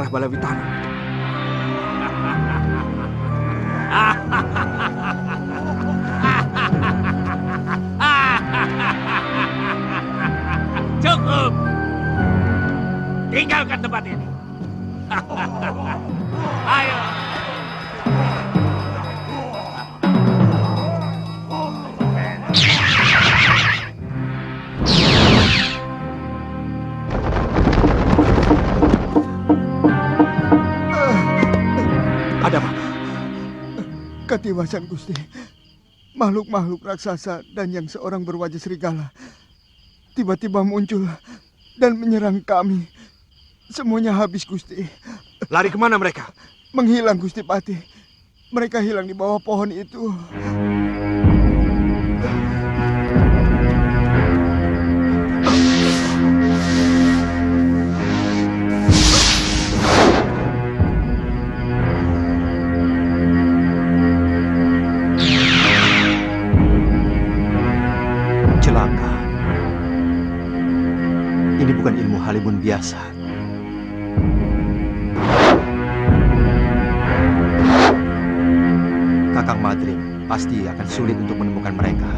arah Balawitara. Cukup. Tinggalkan tempat ini. Ayo. Ada apa? Katiwasan Gusti. Makhluk-makhluk raksasa dan yang seorang berwajah serigala tiba-tiba muncul dan menyerang kami. Semuanya habis, Gusti. Lari kemana mereka? Menghilang, Gusti Patih. Mereka hilang di bawah pohon itu. Celaka. Ini bukan ilmu Halimun biasa. Kakang Madrim pasti akan sulit untuk menemukan mereka.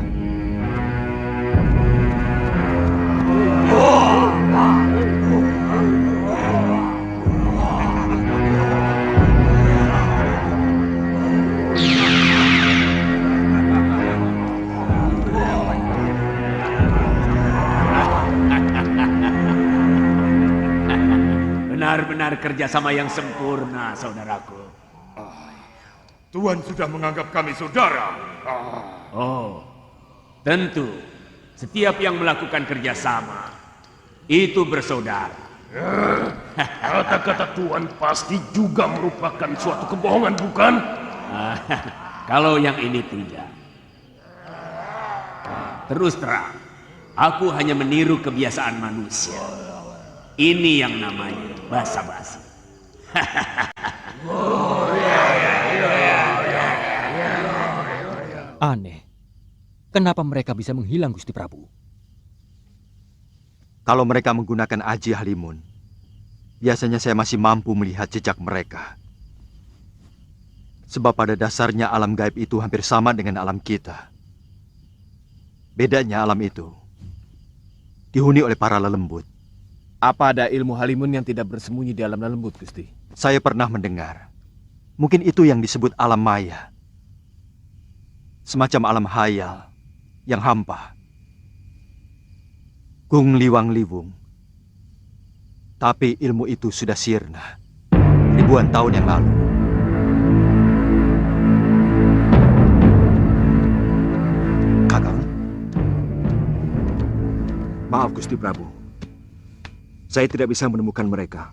Benar-benar kerjasama yang sempurna, saudaraku. Tuan sudah menganggap kami saudara. Oh, tentu. Setiap yang melakukan kerjasama itu bersaudara. Kata-kata Tuan pasti juga merupakan suatu kebohongan, bukan? Kalau yang ini tidak. Terus terang, aku hanya meniru kebiasaan manusia. Ini yang namanya basa-basi. Aneh. Kenapa mereka bisa menghilang, Gusti Prabu? Kalau mereka menggunakan aji Halimun, biasanya saya masih mampu melihat jejak mereka. Sebab pada dasarnya alam gaib itu hampir sama dengan alam kita. Bedanya alam itu dihuni oleh para lelembut. Apa ada ilmu Halimun yang tidak bersembunyi di alam lembut, Gusti? Saya pernah mendengar. Mungkin itu yang disebut alam maya. Semacam alam hayal yang hampa. Gung liwang liwung. Tapi ilmu itu sudah sirna ribuan tahun yang lalu. Kakang? Maaf, Gusti Prabu. Saya tidak bisa menemukan mereka.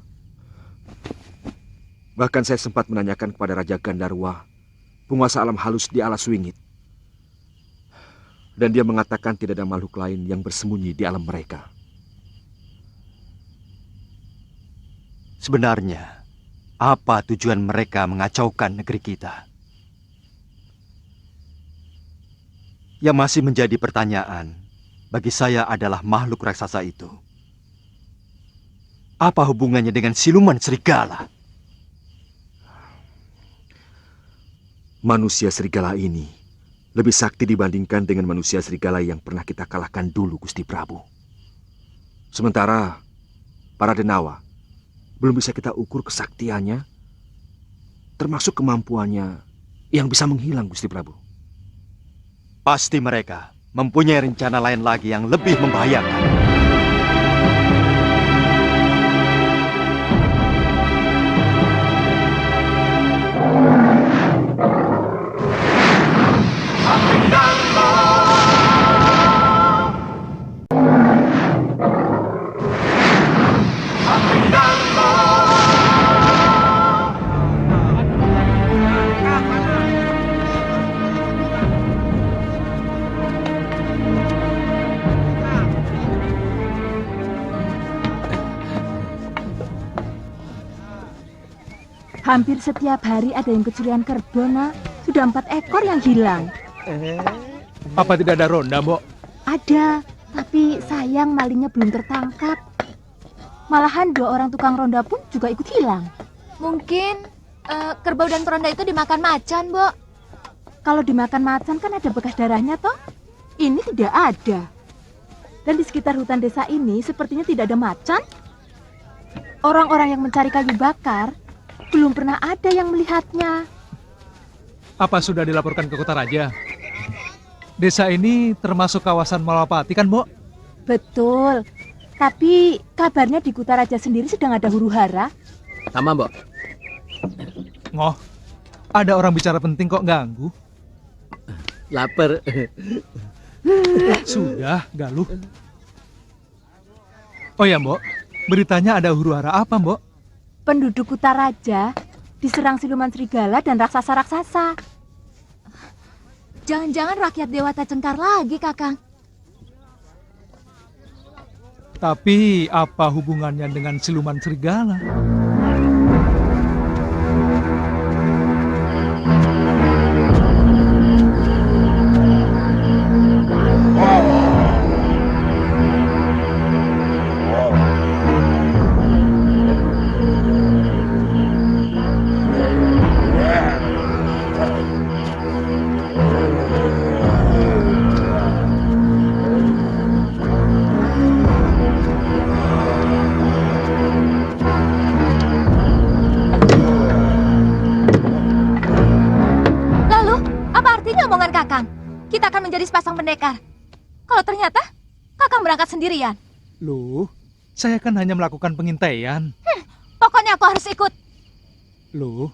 Bahkan saya sempat menanyakan kepada Raja Gandarwa, penguasa alam halus di Alas Wingit. Dan dia mengatakan tidak ada makhluk lain yang bersembunyi di alam mereka. Sebenarnya, apa tujuan mereka mengacaukan negeri kita? Yang masih menjadi pertanyaan bagi saya adalah makhluk raksasa itu. Apa hubungannya dengan siluman serigala? Manusia serigala ini lebih sakti dibandingkan dengan manusia serigala yang pernah kita kalahkan dulu, Gusti Prabu. Sementara para denawa belum bisa kita ukur kesaktiannya, termasuk kemampuannya yang bisa menghilang, Gusti Prabu. Pasti mereka mempunyai rencana lain lagi yang lebih membahayakan. Hampir setiap hari ada yang kecurian kerbau, Nak. Sudah 4 ekor yang hilang. Apa tidak ada ronda, Mbok? Ada, tapi sayang malingnya belum tertangkap. Malahan 2 orang tukang ronda pun juga ikut hilang. Mungkin kerbau dan peronda itu dimakan macan, Mbok. Kalau dimakan macan kan ada bekas darahnya toh. Ini tidak ada. Dan di sekitar hutan desa ini sepertinya tidak ada macan. Orang-orang yang mencari kayu bakar belum pernah ada yang melihatnya. Apa sudah dilaporkan ke Kota Raja? Desa ini termasuk kawasan Malapati kan, Mbok? Betul. Tapi kabarnya di Kutaraja sendiri sedang ada huru-hara. Sama, Mbok. Ngoh, ada orang bicara penting kok ganggu? Laper. Sudah, Galuh. Oh ya, Mbok. Beritanya ada huru-hara apa, Mbok? Penduduk Kutaraja diserang siluman serigala dan raksasa-raksasa. Jangan-jangan rakyat Dewata Cengkar lagi, Kakang. Tapi apa hubungannya dengan siluman serigala? Kita akan menjadi sepasang pendekar. Kalau ternyata Kakang berangkat sendirian. Loh, saya kan hanya melakukan pengintaian. Pokoknya aku harus ikut. Loh,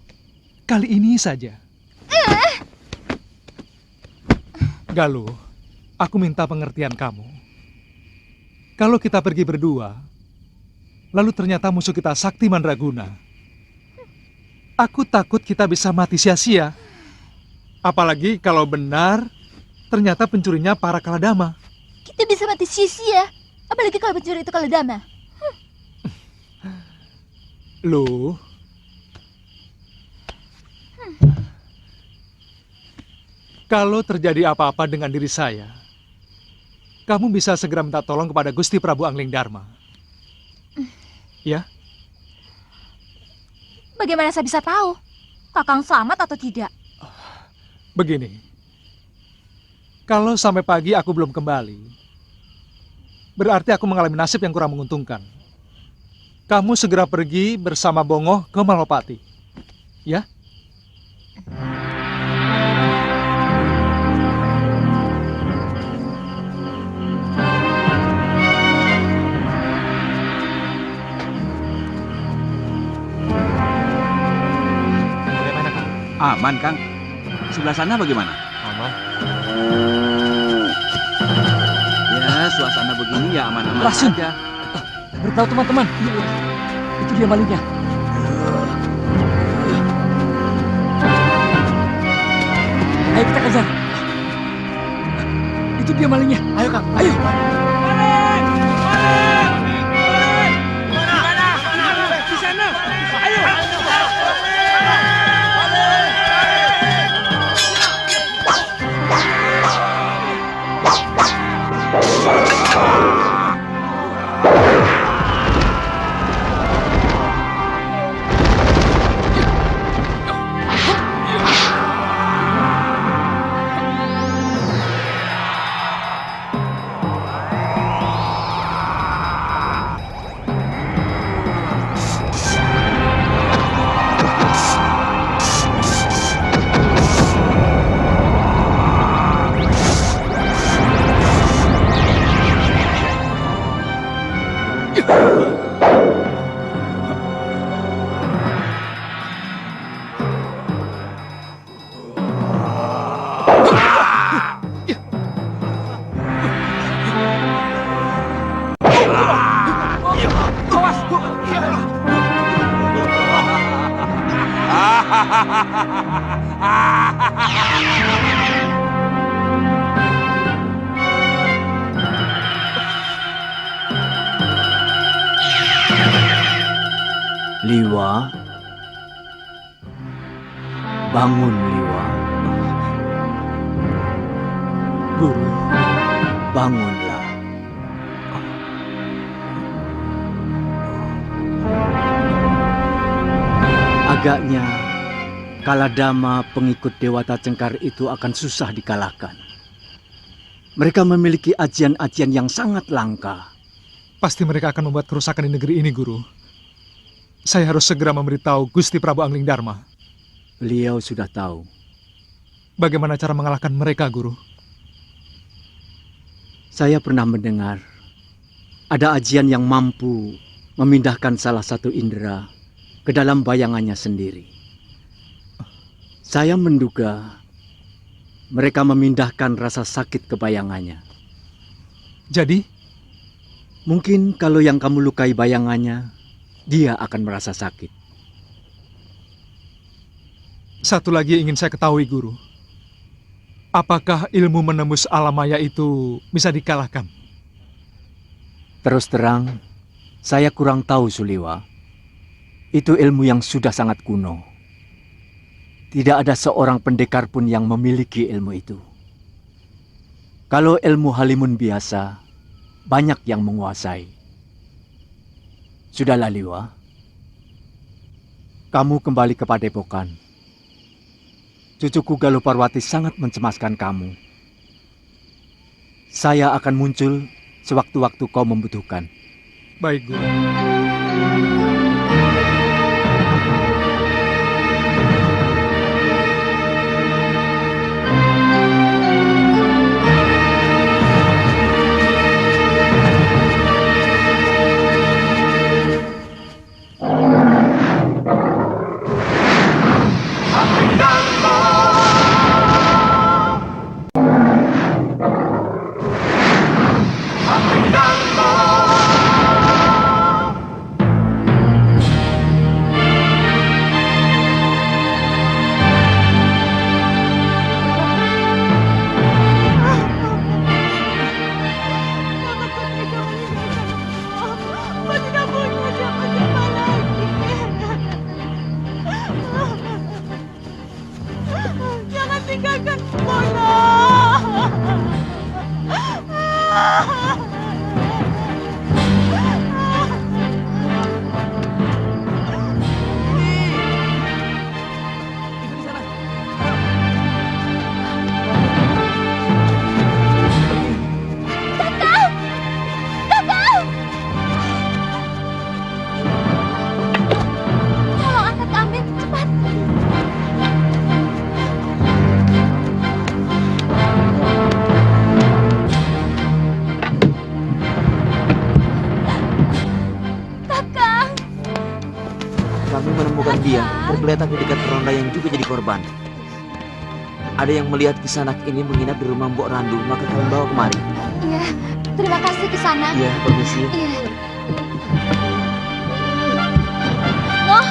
kali ini saja. Galuh, aku minta pengertian kamu. Kalau kita pergi berdua, lalu ternyata musuh kita Sakti Mandraguna. Aku takut kita bisa mati sia-sia. Apalagi kalau benar ternyata pencurinya para Kaladama. Kita bisa mati sia-sia. Apalagi kalau pencuri itu Kaladama. Loh. Kalau terjadi apa-apa dengan diri saya, kamu bisa segera minta tolong kepada Gusti Prabu Angling Dharma. Ya? Bagaimana saya bisa tahu Kakang selamat atau tidak? Begini. Kalau sampai pagi aku belum kembali, berarti aku mengalami nasib yang kurang menguntungkan. Kamu segera pergi bersama Bongoh ke Malopati. Ya? Bagaimana, Kang? Aman, Kang. Sebelah sana bagaimana? Aman. Ya, suasana begini ya aman-aman Rasul. aja. Beritahu teman-teman. Itu dia malingnya. Ayo kita kejar. Itu dia malingnya. Ayo, Kang. Ayo. Liwa, bangun Liwa. Guru, bangunlah. Agaknya Kaladama pengikut Dewata Cengkar itu akan susah dikalahkan. Mereka memiliki ajian-ajian yang sangat langka. Pasti mereka akan membuat kerusakan di negeri ini, Guru. Saya harus segera memberitahu Gusti Prabu Angling Darma. Beliau sudah tahu. Bagaimana cara mengalahkan mereka, Guru? Saya pernah mendengar ada ajian yang mampu memindahkan salah satu indera ke dalam bayangannya sendiri. Saya menduga mereka memindahkan rasa sakit ke bayangannya. Jadi? Mungkin kalau yang kamu lukai bayangannya, dia akan merasa sakit. Satu lagi ingin saya ketahui, Guru. Apakah ilmu menembus alam maya itu bisa dikalahkan? Terus terang, saya kurang tahu, Suliwa. Itu ilmu yang sudah sangat kuno. Tidak ada seorang pendekar pun yang memiliki ilmu itu. Kalau ilmu halimun biasa, banyak yang menguasai. Sudahlah, Liwa. Kamu kembali ke Padepokan. Cucuku Galuh Parwati sangat mencemaskan kamu. Saya akan muncul sewaktu-waktu kau membutuhkan. Baik, Guru. Tergeletak di dekat ronda yang juga jadi korban. Ada yang melihat Kisanak ini menginap di rumah Mbok Randu, maka kalian bawa kemari. Iya, terima kasih Kisanak. Iya, permisi. Iya. Loh,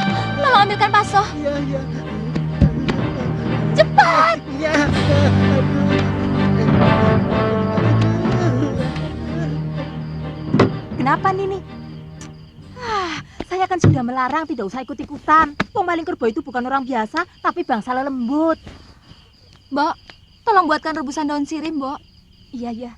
tolong ambilkan paso. Iya. Cepat. Iya. Kenapa Nini? Saya kan sudah melarang tidak usah ikut-ikutan. Pemaling kerbau itu bukan orang biasa, tapi bangsa lembut. Mbok, tolong buatkan rebusan daun sirih, Mbok. Iya.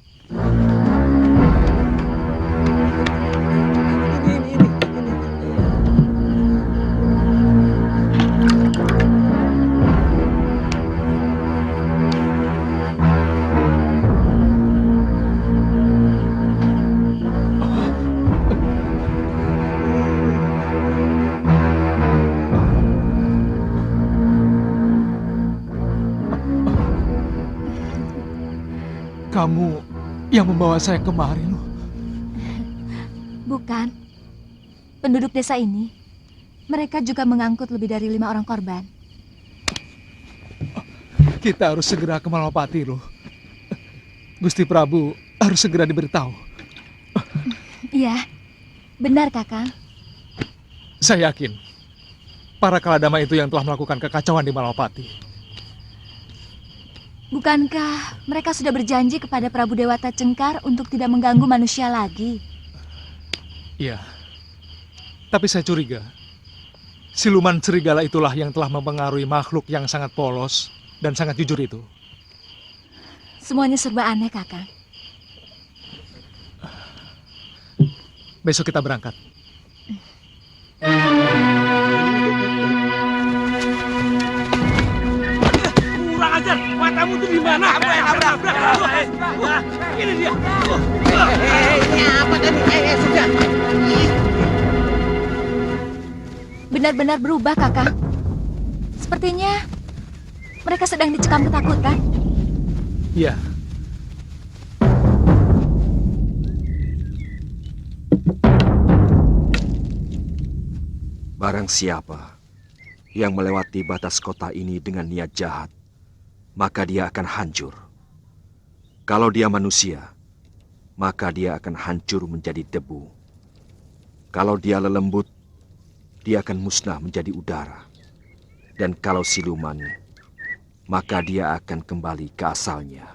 Kamu yang membawa saya kemari, loh. Bukan. Penduduk desa ini, mereka juga mengangkut lebih dari 5 orang korban. Kita harus segera ke Malapati, loh. Gusti Prabu harus segera diberitahu. Iya, benar Kakang. Saya yakin para Kaladama itu yang telah melakukan kekacauan di Malapati. Bukankah mereka sudah berjanji kepada Prabu Dewata Cengkar untuk tidak mengganggu manusia lagi? Iya. Tapi saya curiga, siluman serigala itulah yang telah mempengaruhi makhluk yang sangat polos dan sangat jujur itu. Semuanya serba aneh, Kakang. Besok kita berangkat. Mana kamu yang nabrak? Ini dia. Ini apa tadi? Sudah. Benar-benar berubah, Kakang. Sepertinya mereka sedang dicekam ketakutan. Iya. Barang siapa yang melewati batas kota ini dengan niat jahat, maka dia akan hancur. Kalau dia manusia, maka dia akan hancur menjadi debu. Kalau dia lelembut, dia akan musnah menjadi udara. Dan kalau siluman, maka dia akan kembali ke asalnya.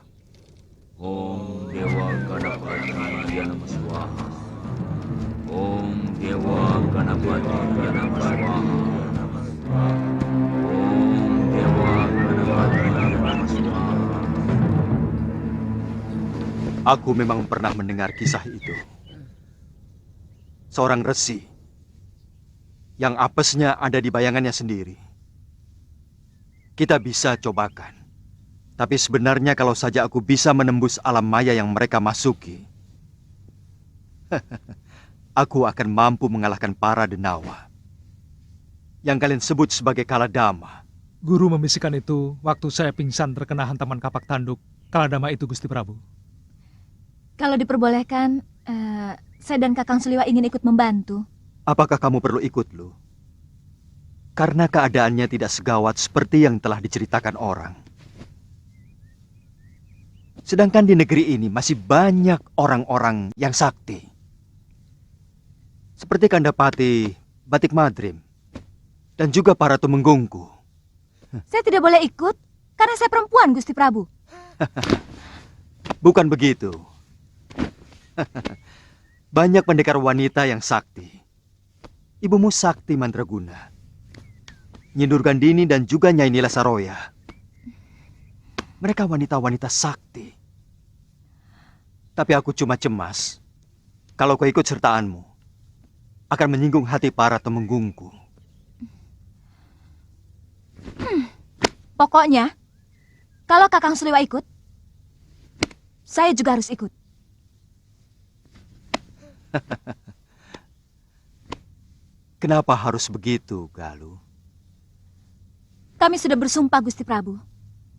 Om Dewa Ganapati Yanama Swaha. Om Dewa Ganapati Yanama Swaha. Om Dewa Ganapati Yanama Swaha. Aku memang pernah mendengar kisah itu. Seorang resi yang apesnya ada di bayangannya sendiri. Kita bisa cobakan. Tapi sebenarnya kalau saja aku bisa menembus alam maya yang mereka masuki, aku akan mampu mengalahkan para denawa yang kalian sebut sebagai Kaladama. Guru membisikkan itu waktu saya pingsan terkena hantaman kapak tanduk Kaladama itu, Gusti Prabu. Kalau diperbolehkan, saya dan Kakang Suliwa ingin ikut membantu. Apakah kamu perlu ikut, Lu? Karena keadaannya tidak segawat seperti yang telah diceritakan orang. Sedangkan di negeri ini masih banyak orang-orang yang sakti. Seperti Kandapati, Batik Madrim, dan juga para Tumenggungku. Saya tidak boleh ikut karena saya perempuan, Gusti Prabu. Bukan begitu. Banyak pendekar wanita yang sakti. Ibumu Sakti Mandraguna, Nyi Durgandini dan juga Nyai Nila Saroya. Mereka wanita-wanita sakti. Tapi aku cuma cemas kalau keikut sertaanmu akan menyinggung hati para temenggungku. Pokoknya, kalau Kakang Suliwa ikut, saya juga harus ikut. Kenapa harus begitu, Galuh? Kami sudah bersumpah, Gusti Prabu,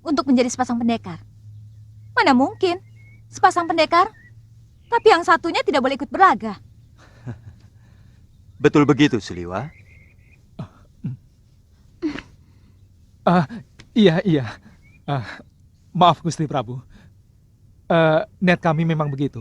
untuk menjadi sepasang pendekar. Mana mungkin sepasang pendekar, tapi yang satunya tidak boleh ikut berlaga. Betul begitu, Suliwa? Iya. Maaf, Gusti Prabu. Niat kami memang begitu.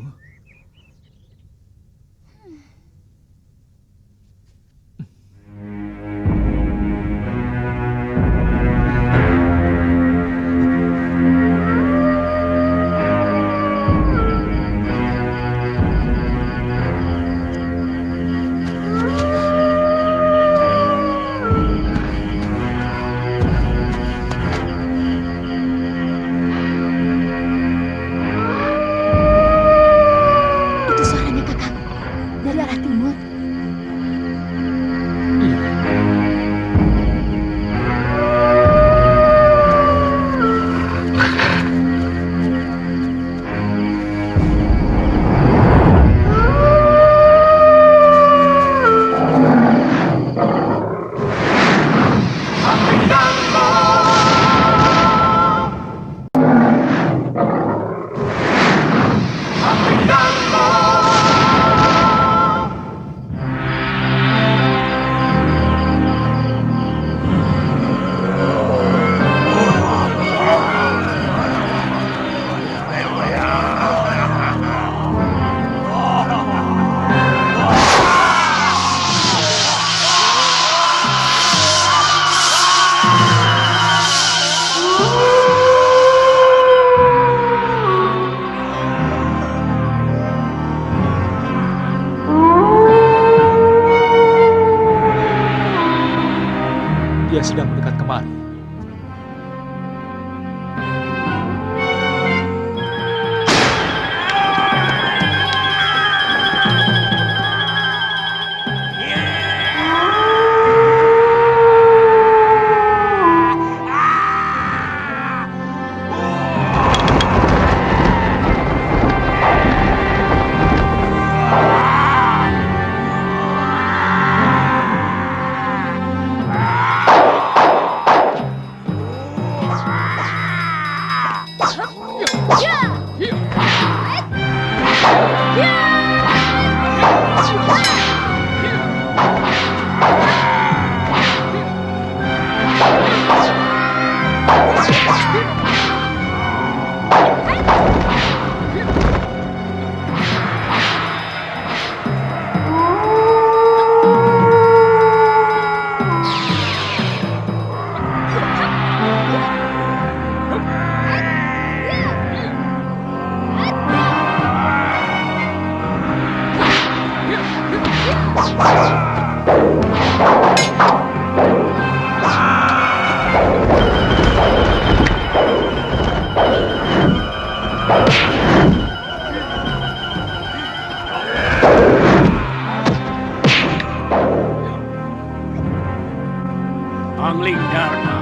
Angling Dharma,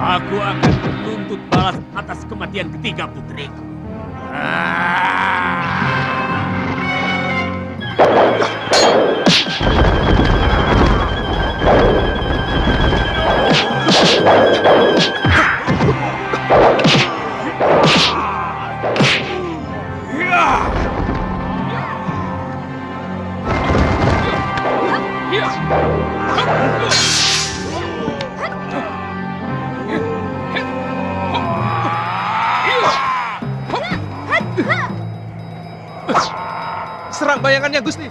aku akan menuntut balas atas kematian ketiga putriku. Serang bayangannya, Gusti.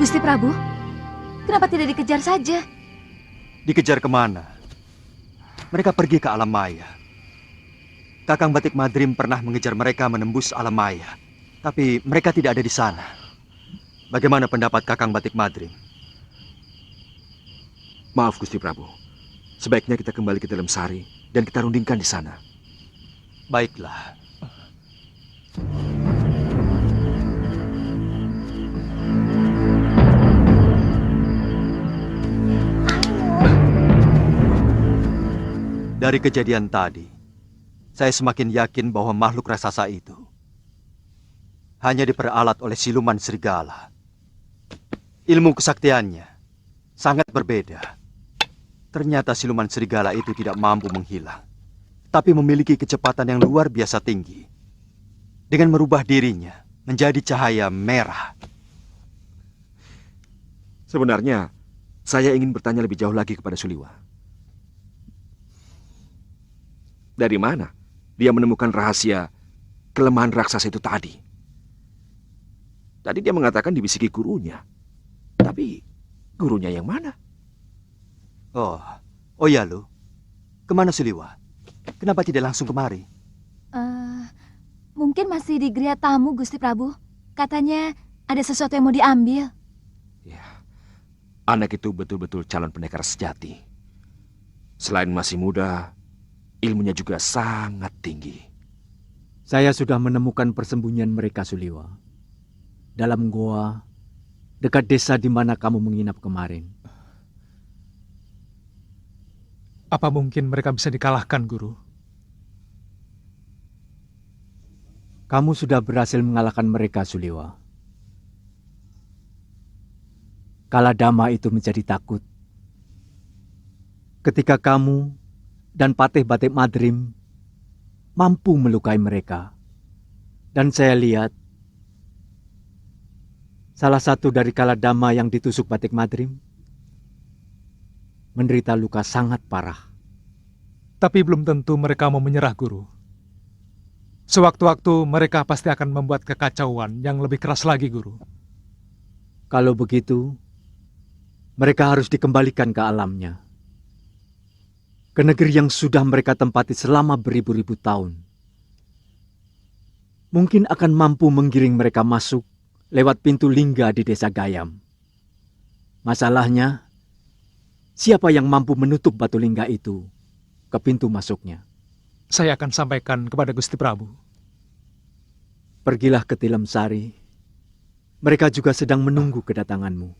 Gusti Prabu, kenapa tidak dikejar saja? Dikejar kemana? Mereka pergi ke alam maya. Kakang Batik Madrim pernah mengejar mereka menembus alam maya. Tapi mereka tidak ada di sana. Bagaimana pendapat Kakang Batik Madrim? Maaf Gusti Prabu. Sebaiknya kita kembali ke dalam sari dan kita rundingkan di sana. Baiklah. Dari kejadian tadi, saya semakin yakin bahwa makhluk raksasa itu hanya diperalat oleh siluman serigala. Ilmu kesaktiannya sangat berbeda. Ternyata siluman serigala itu tidak mampu menghilang, tapi memiliki kecepatan yang luar biasa tinggi. Dengan merubah dirinya menjadi cahaya merah. Sebenarnya, saya ingin bertanya lebih jauh lagi kepada Suliwa. Dari mana dia menemukan rahasia kelemahan raksasa itu tadi? Tadi dia mengatakan dibisiki gurunya. Tapi gurunya yang mana? Oh ya lu. Kemana Suliwa? Kenapa tidak langsung kemari? Mungkin masih di geria tamu, Gusti Prabu. Katanya ada sesuatu yang mau diambil. Ya, anak itu betul-betul calon pendekar sejati. Selain masih muda, ilmunya juga sangat tinggi. Saya sudah menemukan persembunyian mereka, Suliwa. Dalam goa, dekat desa di mana kamu menginap kemarin. Apa mungkin mereka bisa dikalahkan, Guru? Kamu sudah berhasil mengalahkan mereka, Suliwa. Kaladama itu menjadi takut. Ketika kamu dan Patih Batik Madrim mampu melukai mereka. Dan saya lihat salah satu dari Kaladama yang ditusuk Batik Madrim menderita luka sangat parah. Tapi belum tentu mereka mau menyerah, Guru. Sewaktu-waktu mereka pasti akan membuat kekacauan yang lebih keras lagi, Guru. Kalau begitu, mereka harus dikembalikan ke alamnya. Ke negeri yang sudah mereka tempati selama beribu-ribu tahun. Mungkin akan mampu menggiring mereka masuk lewat pintu lingga di desa Gayam. Masalahnya, siapa yang mampu menutup batu lingga itu ke pintu masuknya? Saya akan sampaikan kepada Gusti Prabu. Pergilah ke Tilem Sari. Mereka juga sedang menunggu kedatanganmu.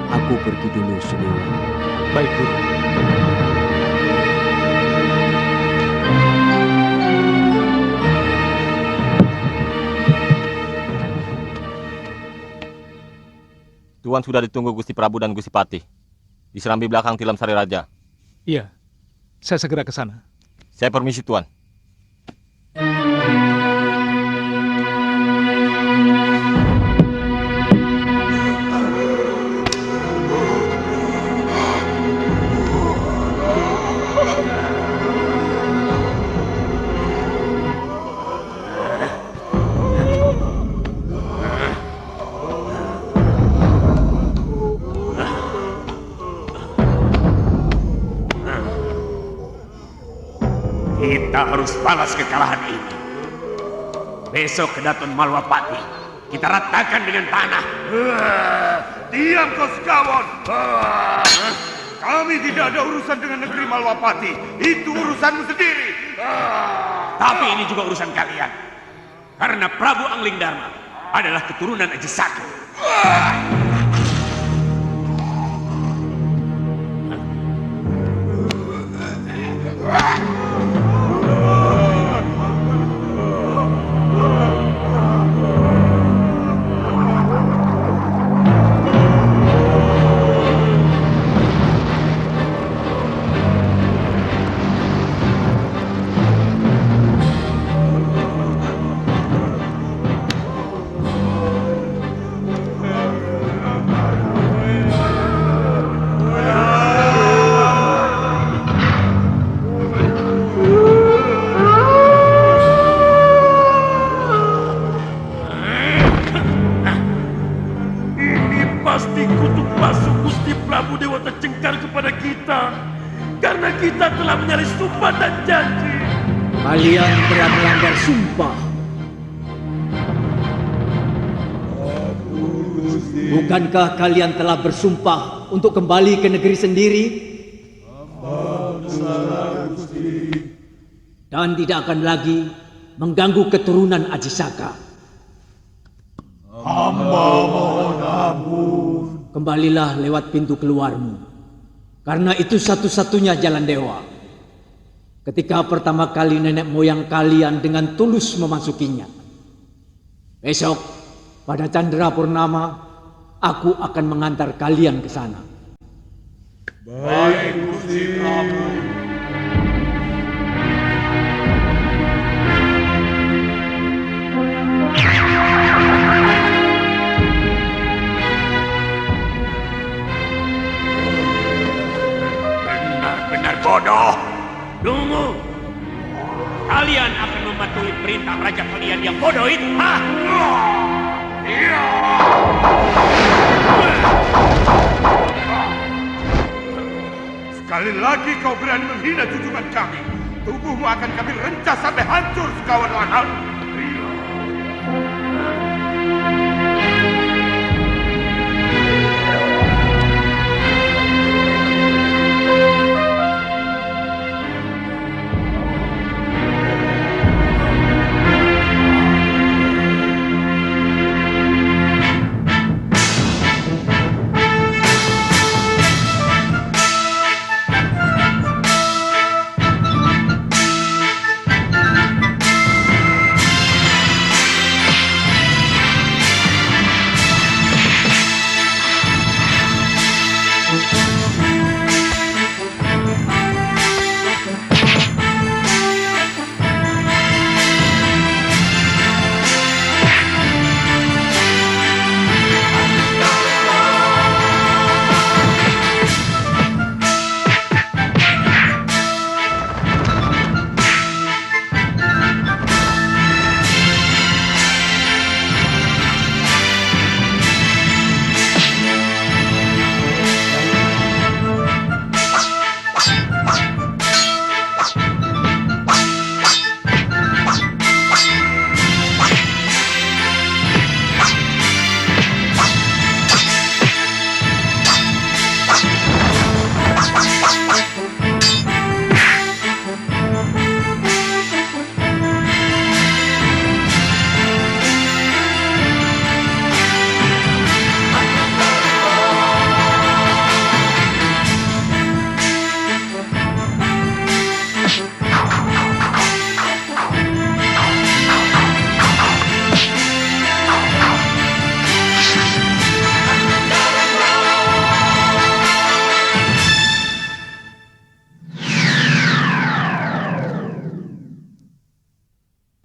Aku pergi dulu, Suliwa. Baik, Guru. Tuan sudah ditunggu Gusti Prabu dan Gusti Patih. Di serambi belakang Tilem Sari Raja. Iya, saya segera ke sana. Saya permisi, Tuan. Kita harus balas kekalahan ini. Besok ke Daton Malwapati, kita ratakan dengan tanah. Diam kau sekawon. Kami tidak ada urusan dengan negeri Malwapati. Itu urusanmu sendiri. Tapi ini juga urusan kalian. Karena Prabu Angling Dharma adalah keturunan Aji Saka. Pasti kutuk masuk Gusti Prabu Dewata Cengkar kepada kita. Karena kita telah menyalis sumpah dan janji. Kalian telah melanggar sumpah. Bukankah kalian telah bersumpah untuk kembali ke negeri sendiri? Dan tidak akan lagi mengganggu keturunan Aji Saka. Hamba mohon ampun. Kembalilah lewat pintu keluarmu. Karena itu satu-satunya jalan dewa. Ketika pertama kali nenek moyang kalian dengan tulus memasukinya. Besok, pada Candra Purnama, aku akan mengantar kalian ke sana. Baik, Gusti Prabu. Benar-benar bodoh. Tunggu. Kalian akan mematuhi perintah raja kalian yang bodoh itu, ha? Sekali lagi kau berani menghina junjungan kami. Tubuhmu akan kami rencah sampai hancur, sekawan lanang.